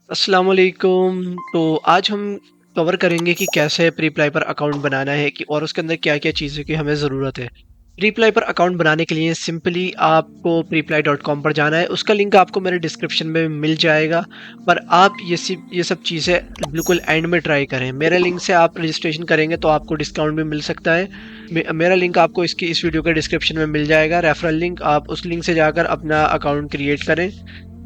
अस्सलाम वालेकुम। तो आज हम कवर करेंगे कि कैसे प्रीप्लाई पर अकाउंट बनाना है कि और उसके अंदर क्या-क्या चीज़ों की हमें ज़रूरत है। प्रीप्लाई पर अकाउंट बनाने के लिए सिंपली आपको preeply.com पर जाना है। उसका लिंक आपको मेरे डिस्क्रिप्शन में मिल जाएगा। पर आप ये सब चीज़ें बिल्कुल एंड में ट्राई करें। मेरे लिंक से आप रजिस्ट्रेशन करेंगे तो आपको डिस्काउंट भी मिल सकता है। मेरा लिंक आपको इस वीडियो के डिस्क्रिप्शन में मिल जाएगा। रेफरल लिंक, आप उस लिंक से जाकर अपना अकाउंट क्रिएट करें।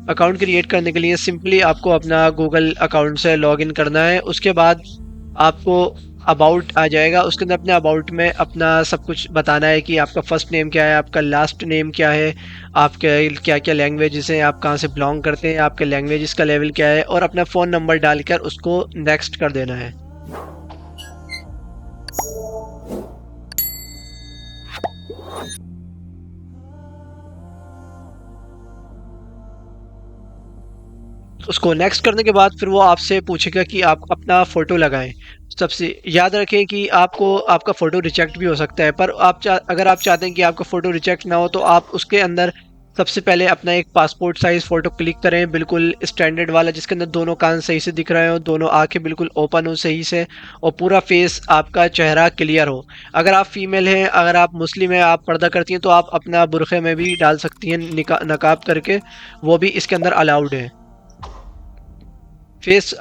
अकाउंट क्रिएट करने के लिए सिंपली आपको अपना गूगल अकाउंट से लॉगिन करना है। उसके बाद आपको अबाउट आ जाएगा। उसके अंदर अपने अबाउट में अपना सब कुछ बताना है कि आपका फर्स्ट नेम क्या है, आपका लास्ट नेम क्या है, आपके क्या क्या लैंग्वेजेस हैं, आप कहाँ से बिलोंग करते हैं, आपके लैंग्वेजेस का लेवल क्या है, और अपना फ़ोन नंबर डालकर उसको नेक्स्ट कर देना है। उसको नेक्स्ट करने के बाद फिर वो आपसे पूछेगा कि आप अपना फ़ोटो लगाएँ। सबसे याद रखें कि आपको आपका फ़ोटो रिजेक्ट भी हो सकता है, पर अगर आप चाहते हैं कि आपका फ़ोटो रिजेक्ट ना हो, तो आप उसके अंदर सबसे पहले अपना एक पासपोर्ट साइज़ फ़ोटो क्लिक करें, बिल्कुल स्टैंडर्ड वाला, जिसके अंदर दोनों कान सही से दिख रहे हों, दोनों आँखें बिल्कुल ओपन हो सही से, और पूरा फ़ेस आपका चेहरा क्लियर हो। अगर आप फ़ीमेल हैं, अगर आप मुस्लिम हैं, आप पर्दा करती हैं, तो आप अपना बुर्क़े में भी डाल सकती हैं, नकाब करके, वो भी इसके अंदर अलाउड है।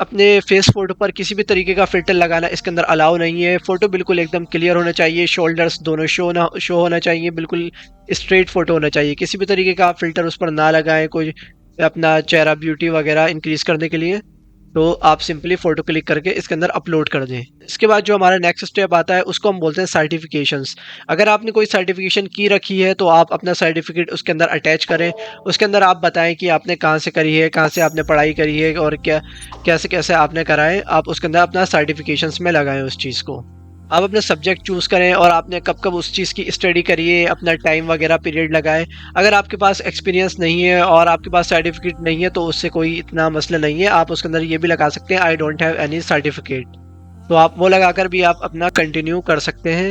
अपने फेस फोटो पर किसी भी तरीके का फ़िल्टर लगाना इसके अंदर अलाउ नहीं है। फ़ोटो बिल्कुल एकदम क्लियर होना चाहिए, शोल्डर्स दोनों शो होना चाहिए, बिल्कुल स्ट्रेट फ़ोटो होना चाहिए। किसी भी तरीके का आप फ़िल्टर उस पर ना लगाएँ, कोई अपना चेहरा ब्यूटी वगैरह इंक्रीज़ करने के लिए। तो आप सिंपली फ़ोटो क्लिक करके इसके अंदर अपलोड कर दें। इसके बाद जो हमारा नेक्स्ट स्टेप आता है, उसको हम बोलते हैं सर्टिफ़िकेशंस। अगर आपने कोई सर्टिफ़िकेशन की रखी है, तो आप अपना सर्टिफ़िकेट उसके अंदर अटैच करें। उसके अंदर आप बताएँ कि आपने कहाँ से करी है, कहाँ से आपने पढ़ाई करी है, और कैसे-कैसे आपने करा है। आप उसके अंदर अपना सर्टिफ़िकेशंस में लगाएँ उस चीज़ को। आप अपना सब्जेक्ट चूज़ करें और आपने कब-कब उस चीज़ की स्टडी करी है, अपना टाइम वगैरह पीरियड लगाएँ। अगर आपके पास एक्सपीरियंस नहीं है और आपके पास सर्टिफ़िकेट नहीं है, तो उससे कोई इतना मसला नहीं है। आप उसके अंदर ये भी लगा सकते हैं, I don't have any certificate. तो आप वो लगाकर भी आप अपना कंटिन्यू कर सकते हैं।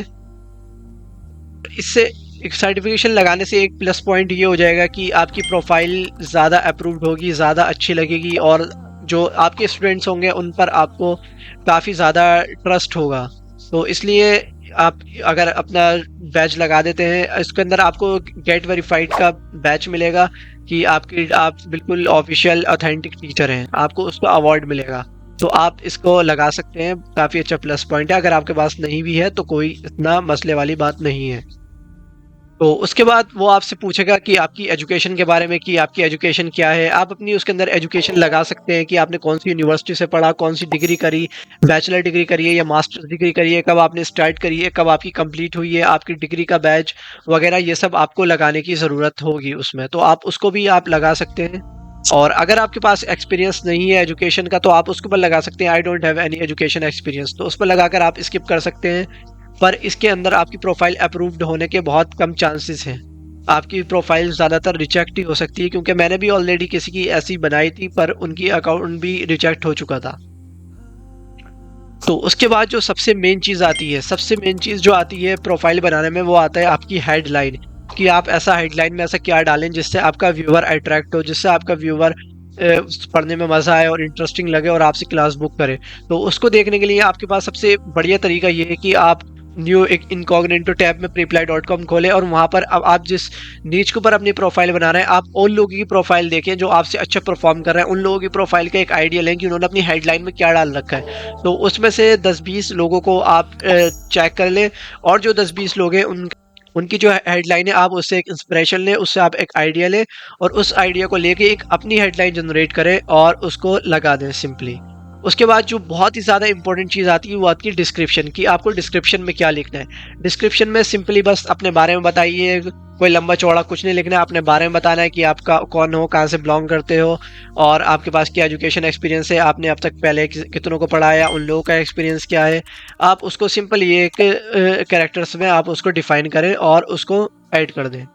इससे एक सर्टिफ़िकेशन लगाने से एक प्लस पॉइंट ये हो जाएगा कि आपकी प्रोफ़ाइल ज़्यादा अप्रूव्ड होगी, ज़्यादा अच्छी लगेगी, और जो आपके स्टूडेंट्स होंगे उन पर आपको काफ़ी ज़्यादा ट्रस्ट होगा। तो इसलिए आप अगर अपना बैच लगा देते हैं, इसके अंदर आपको गेट वेरिफाइड का बैच मिलेगा कि आप बिल्कुल ऑफ़िशियल ऑथेंटिक टीचर हैं, आपको उसका अवार्ड मिलेगा। तो आप इसको लगा सकते हैं, काफ़ी अच्छा प्लस पॉइंट है। अगर आपके पास नहीं भी है, तो कोई इतना मसले वाली बात नहीं है। तो उसके बाद वो आपसे पूछेगा कि आपकी एजुकेशन के बारे में, कि आपकी एजुकेशन क्या है। आप अपनी उसके अंदर एजुकेशन लगा सकते हैं कि आपने कौन-सी यूनिवर्सिटी से पढ़ा, कौन-सी डिग्री करी, बैचलर डिग्री करी है या मास्टर्स डिग्री करी है, कब आपने स्टार्ट करी है, कब आपकी कंप्लीट हुई है, आपकी डिग्री का बैच वगैरह, ये सब आपको लगाने की ज़रूरत होगी उसमें। तो आप उसको भी आप लगा सकते हैं। और अगर आपके पास एक्सपीरियंस नहीं है एजुकेशन का, तो आप उसके ऊपर लगा सकते हैं, I don't have any education experience. तो उस पर लगाकर आप स्किप कर सकते हैं। पर इसके अंदर आपकी प्रोफाइल अप्रूव्ड होने के बहुत कम चांसेस हैं। आपकी प्रोफाइल ज़्यादातर रिजेक्ट ही हो सकती है, क्योंकि मैंने भी ऑलरेडी किसी की ऐसी बनाई थी, पर उनकी अकाउंट भी रिजेक्ट हो चुका था। तो उसके बाद जो सबसे मेन चीज़ आती है, सबसे मेन चीज़ जो आती है प्रोफाइल बनाने में, वो आता है आपकी हेडलाइन। कि आप ऐसा हेडलाइन में ऐसा क्या डालें जिससे आपका व्यूअर अट्रैक्ट हो, जिससे आपका व्यूअर पढ़ने में मज़ा आए और इंटरेस्टिंग लगे और आपसे क्लास बुक करे। तो उसको देखने के लिए आपके पास सबसे बढ़िया तरीका ये है कि आप न्यू एक इनकॉग्निटो टैब में preapply.com खोलें, और वहाँ पर अब आप जिस नीच के ऊपर अपनी प्रोफाइल बना रहे हैं, आप उन लोगों की प्रोफाइल देखें जो आपसे अच्छा परफॉर्म कर रहे हैं। उन लोगों की प्रोफाइल का एक आइडिया लें कि उन्होंने अपनी हेडलाइन में क्या डाल रखा है। तो उसमें से 10-20 लोगों को आप चेक कर लें, और जो 10-20 लोग हैं उनकी जो हेडलाइन है, आप उससे एक इंस्पिरेशन लें, उससे आप एक आइडिया लें, और उस आइडिया को लेके एक अपनी हेडलाइन जनरेट करें और उसको लगा दें सिंपली। उसके बाद जो बहुत ही ज़्यादा इंपॉर्टेंट चीज़ आती है, वो आती है डिस्क्रिप्शन की। आपको डिस्क्रिप्शन में क्या लिखना है। डिस्क्रिप्शन में सिंपली बस अपने बारे में बताइए, कोई लंबा चौड़ा कुछ नहीं लिखना है। अपने बारे में बताना है कि आपका कौन हो, कहाँ से बिलोंग करते हो, और आपके पास क्या एजुकेशन एक्सपीरियंस है, आपने अब तक पहले कितनों को पढ़ाया, उन लोगों का एक्सपीरियंस क्या है। आप उसको सिंपल ये एक कैरेक्टर्स में आप उसको डिफाइन करें और उसको ऐड कर दें।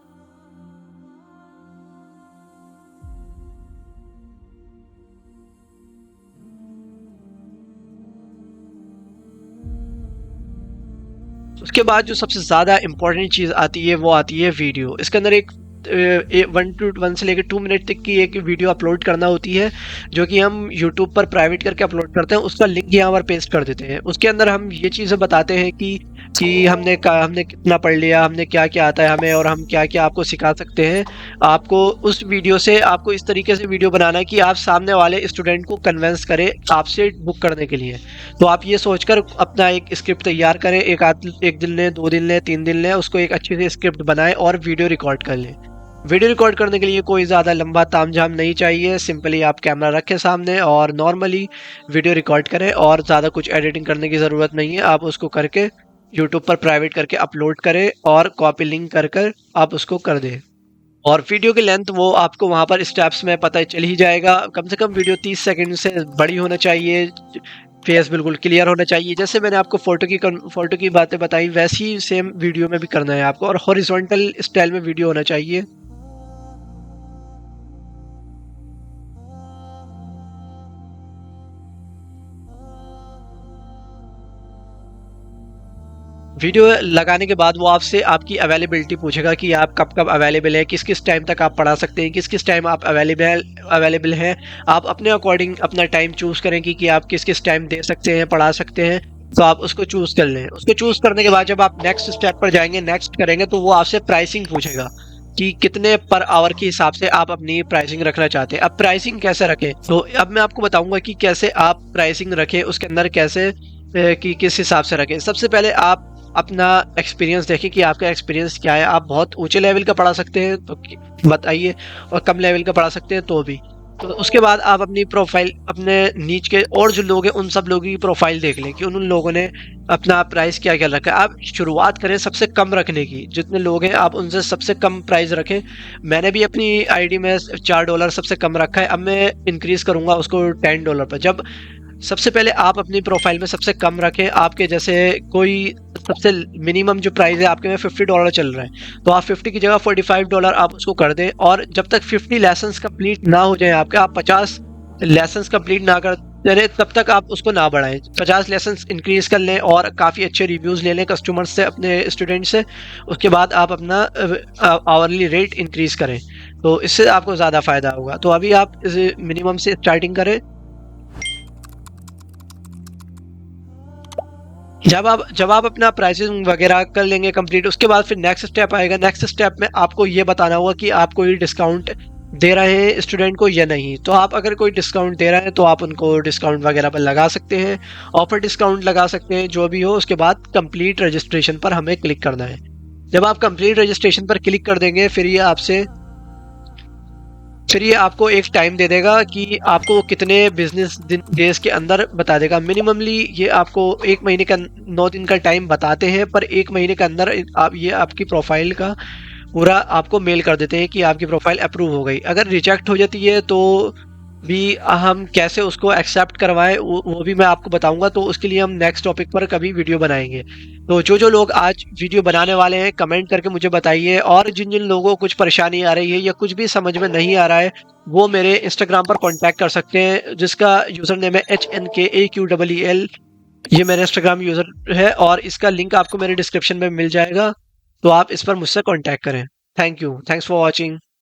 उसके बाद जो सबसे ज़्यादा इम्पोर्टेंट चीज़ आती है, वो आती है वीडियो। इसके अंदर एक वन से लेकर 2 मिनट तक की एक वीडियो अपलोड करना होती है, जो कि हम यूट्यूब पर प्राइवेट करके अपलोड करते हैं। उसका लिंक यहाँ पर पेस्ट कर देते हैं। उसके अंदर हम ये चीज़ें बताते हैं कि हमने कितना पढ़ लिया, हमने क्या क्या आता है हमें, और हम क्या क्या आपको सिखा सकते हैं। आपको उस वीडियो से आपको इस तरीके से वीडियो बनाना है कि आप सामने वाले स्टूडेंट को कन्विंस करें आपसे बुक करने के लिए। तो आप ये सोचकर अपना एक स्क्रिप्ट तैयार करें, एक दिन लें, 2 दिन लें, 3 दिन लें, उसको एक अच्छी सी स्क्रिप्ट बनाएं और वीडियो रिकॉर्ड कर लें। वीडियो रिकॉर्ड करने के लिए कोई ज़्यादा लंबा तामझाम नहीं चाहिए। सिंपली आप कैमरा रखें सामने और नॉर्मली वीडियो रिकॉर्ड करें, और ज़्यादा कुछ एडिटिंग करने की ज़रूरत नहीं है। आप उसको करके यूट्यूब पर प्राइवेट करके अपलोड करें और कॉपी लिंक कर कर आप उसको कर दें। और वीडियो की लेंथ वो आपको वहाँ पर स्टेप्स में पता चल ही जाएगा। कम से कम वीडियो 30 सेकंड से बड़ी होना चाहिए। फेस बिल्कुल क्लियर होना चाहिए। जैसे मैंने आपको फ़ोटो की बातें बताई, वैसी ही सेम वीडियो में भी करना है आपको, और हॉरिज़ॉन्टल स्टाइल में वीडियो होना चाहिए। वीडियो लगाने के बाद वो आपसे आपकी अवेलेबिलिटी पूछेगा कि आप कब कब अवेलेबल है, किस किस टाइम तक आप पढ़ा सकते हैं, किस किस टाइम आप अवेलेबल हैं। आप अपने अकॉर्डिंग अपना टाइम चूज़ करें कि आप किस किस टाइम दे सकते हैं, पढ़ा सकते हैं। तो आप उसको चूज़ कर लें। उसको चूज़ करने के बाद जब आप नेक्स्ट स्टेप पर जाएंगे, नेक्स्ट करेंगे, तो वो आपसे प्राइसिंग पूछेगा कि कितने पर आवर के हिसाब से आप अपनी प्राइसिंग रखना चाहते हैं। अब प्राइसिंग कैसे रखें, तो अब मैं आपको बताऊंगा कि कैसे आप प्राइसिंग रखें, उसके अंदर कैसे कि किस हिसाब से रखें। सबसे पहले आप अपना एक्सपीरियंस देखें कि आपका एक्सपीरियंस क्या है। आप बहुत ऊंचे लेवल का पढ़ा सकते हैं तो बताइए, और कम लेवल का पढ़ा सकते हैं तो भी। तो उसके बाद आप अपनी प्रोफाइल, अपने नीच के और जो लोग हैं उन सब लोगों की प्रोफाइल देख लें कि उन लोगों ने अपना प्राइस क्या क्या रखा है। आप शुरुआत करें सबसे कम रखने की। जितने लोग हैं आप उनसे सबसे कम प्राइस रखें। मैंने भी अपनी आईडी में $4 सबसे कम रखा है। अब मैं इंक्रीज करूंगा उसको $10 पर। जब सबसे पहले आप अपनी प्रोफाइल में सबसे कम रखें। आपके जैसे कोई सबसे मिनिमम जो प्राइस है आपके में $50 चल रहा है, तो आप 50 की जगह $45 आप उसको कर दें। और जब तक 50 लेसन्स कंप्लीट ना हो जाए आपके, आप 50 लेसन्स कंप्लीट ना कर रहे तब तक आप उसको ना बढ़ाएं। 50 लेसन्स इंक्रीज कर लें और काफ़ी अच्छे रिव्यूज़ ले लें कस्टमर्स से, अपने स्टूडेंट से। उसके बाद आप अपना आवरली रेट इंक्रीज करें, तो इससे आपको ज़्यादा फ़ायदा होगा। तो अभी आप इस मिनिमम से स्टार्टिंग करें। जब आप अपना प्राइसिंग वगैरह कर लेंगे कंप्लीट, उसके बाद फिर नेक्स्ट स्टेप आएगा। नेक्स्ट स्टेप में आपको ये बताना होगा कि आप कोई डिस्काउंट दे रहे हैं स्टूडेंट को या नहीं। तो आप अगर कोई डिस्काउंट दे रहे हैं तो आप उनको डिस्काउंट वगैरह पर लगा सकते हैं, ऑफर डिस्काउंट लगा सकते हैं, जो भी हो। उसके बाद कंप्लीट रजिस्ट्रेशन पर हमें क्लिक करना है। जब आप कंप्लीट रजिस्ट्रेशन पर क्लिक कर देंगे, फिर ये आपको एक टाइम दे देगा कि आपको कितने बिजनेस डेज के अंदर बता देगा। मिनिममली ये आपको 1 महीने का 9 दिन का टाइम बताते हैं, पर 1 महीने के अंदर आप ये आपकी प्रोफाइल का पूरा आपको मेल कर देते हैं कि आपकी प्रोफाइल अप्रूव हो गई। अगर रिजेक्ट हो जाती है तो भी हम कैसे उसको एक्सेप्ट करवाएं वो भी मैं आपको बताऊंगा। तो उसके लिए हम नेक्स्ट टॉपिक पर कभी वीडियो बनाएंगे। तो जो लोग आज वीडियो बनाने वाले हैं, कमेंट करके मुझे बताइए। और जिन जिन लोगों को कुछ परेशानी आ रही है या कुछ भी समझ में नहीं आ रहा है, वो मेरे इंस्टाग्राम पर कॉन्टैक्ट कर सकते हैं, जिसका यूज़र नेम है HNKAQEEL। ये मेरा इंस्टाग्राम यूज़र है और इसका लिंक आपको मेरे डिस्क्रिप्शन में मिल जाएगा। तो आप इस पर मुझसे कॉन्टैक्ट करें। Thank you, thanks for watching.